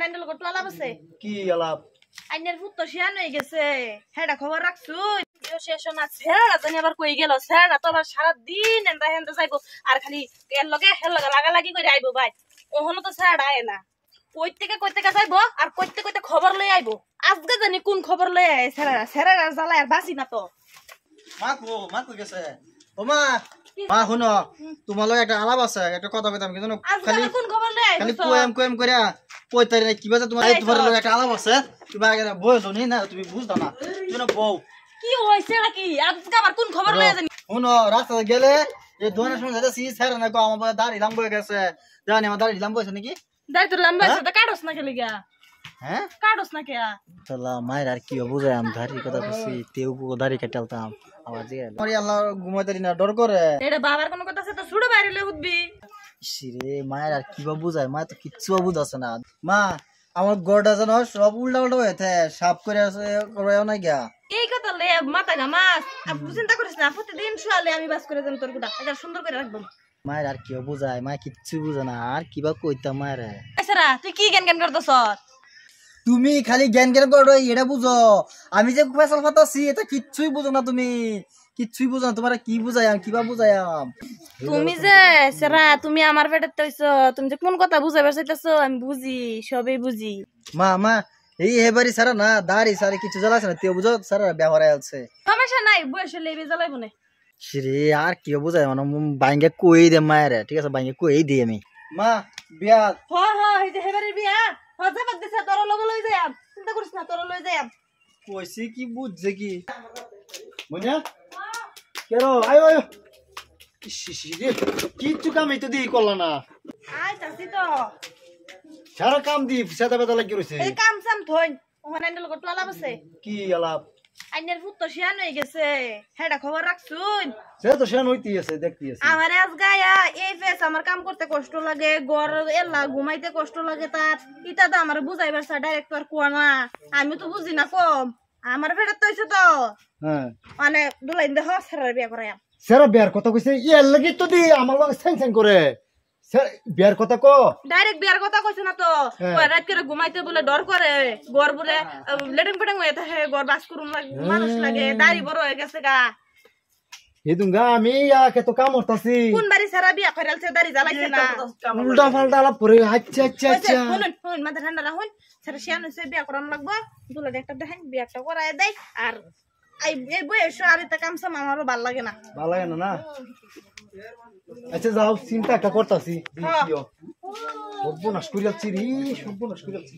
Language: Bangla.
আইনাল কত আলাপ আছে কি আলাপ আইনের ভূত তো শিয়ান হয়ে গেছে হেডা খবর রাখছু কেউ শেষ না ছেড়া জানি আবার কই গেল ছেড়া তো আবার সারা দিন এন্ডা হেন্দা যাইবো আর খালি এর লগে লাগালাগি করে আইবো ভাই ওহনো তো ছেড়া আয় না কই থেকে যাইবো আর কইতে কইতে খবর লই আইবো আজকে জানি কোন খবর লই আয় ছেড়া জ্বালা আর বাসি না তো মাকো গেছে ও মা মা শুনো তোমার একটা আলাপ আছে একটা কথা কইতাম কি জানো খালি কোন খবর লই আইবো খালি কোয়েম কইরা কইতারি না কিবা তোমার লগে একটা আলাপ আছে তুমি আগে বইছো নি না তুমি বুঝতো না তুমি বউ কি হইছে নাকি আজকে আবার কোন খবর লই জানি শুনো রাস্তা গেলে এই দোনের সময় যাইতাছি ছেড়ে না গো আমার দাড়ি লাম্ব হয়ে গেছে জানি আমার দাড়ি লাম্ব হইছে নাকি দাই তো লম্বা আছে তো কাটস না খেলি গা হ্যাঁ কাটস না কে শালা মায়ের আর কি বুঝাই আম দাড়ি কথা কইছি তেও দাড়ি কাটালতাম আবার যে আরে আল্লাহ ঘুমাইতারি না ডর করে এটা বাবার কোন কথা আছে তো ছুড়ে বাইরে উঠবি ইসিরে মায়ের আর কি বুঝায় মা তো কিচ্ছু বুঝাছে না মা আমার গড়টা জানো সব উল্টা উল্টা হয়েছে সাফ করে আছে করাও না গিয়া এই কথা লে মাথা গামাস আপনি চিন্তা করিস না প্রতিদিন শুয়ালে আমি বাস করে দেন তোর গুটা এটা সুন্দর করে রাখবো মায়ের আর কি বুঝায় মা কিচ্ছু বুঝে না আর কিবা কইতাম মায়ের এছাড়া তুই কি জ্ঞান করতেছ তুমি খালি জ্ঞান করো এটা বুঝো আমি যে ফেসাল ফাতাছি এটা কিচ্ছুই বুঝো না তুমি কিচ্ছুই বুঝো না তোমার কি বুঝাইম কিবা বুঝাইম তুমি যে সেরা তুমি আমার পেটে তৈছো তুমি যে কোন কথা বুঝাইবার চাইতেছো আমি বুঝি সবই বুঝি মা এই হেবারি সারা না দাড়ি সারি কিছু জ্বালাছে না তেও বুঝো সারা ব্যবহার আছে সমস্যা নাই বয়সে লেবে জ্বালাইব না শ্রী আর কি বুঝাই মানে বাইঙ্গে কই দে মায়ের ঠিক আছে বাইঙ্গে কই দিই আমি মা বিয়া এই যে হেবারির বিয়া যাবার দিছে তোর লগে লই যাই চিন্তা করিস না তোর লই যাই কইছি কি বুঝছে কি মনিয়া কেরো আয়ো আয়ো শিশি রে কিচ্ছু কাম এই তো দি করলা না আয় চাচি তো সারা কাম দি সাদা বেদা লাগি রইছে এই কাম সাম থই ওখানে আইনাল কত আলাপ আছে কি আলাপ আইনের ভূত তো শিয়ান হয়ে গেছে হেডা খবর রাখছুন সে তো শিয়ান হইতি আছে দেখতি আছে আমার আজ গায়া এই ফেস আমার কাম করতে কষ্ট লাগে ঘর এলা ঘুমাইতে কষ্ট লাগে তার ইটা তো আমার বুঝাইবার চা ডাইরেক্টর কোয়া না আমি তো বুঝি না কম আমার ফেরত তো হইছে তো হ্যাঁ মানে দুলাইন দেহ সেরার বিয়া করাই সেরা বিয়ার কথা কইছে ইয়ার লাগি তো দি আমার লগে সেন করে বিয়ার কথা কো ডাইরেক্ট বিয়ার কথা কইছ না তো ওই রাত করে ঘুমাইতে বলে ডর করে ঘর বলে লেডিং পেডিং হয়ে থাকে ঘর বাস করুন মানুষ লাগে দাড়ি বড় হয়ে গেছে গা হেদুঙ্গা আমি ইয়াকে তো কাম করতাছি কোন বাড়ি সারা বিয়া কইরালছে দাড়ি জ্বালাইছে না উল্টা ফাল্টা আলাপ করে আচ্ছা আচ্ছা আচ্ছা শুনুন মাথা ঠান্ডা রাখুন সারা শিয়ান হইছে বিয়া করান লাগবো দুলাটা একটা দেখেন বিয়াটা করায় দেয় আর এই বয়স আর এটা কাম সাম আমারও ভাল লাগে না ভাল লাগে না আচ্ছা যাও চিন্তা একটা করতাছি সর্বনাশ করিয়াছি রে সর্বনাশ করিয়াছি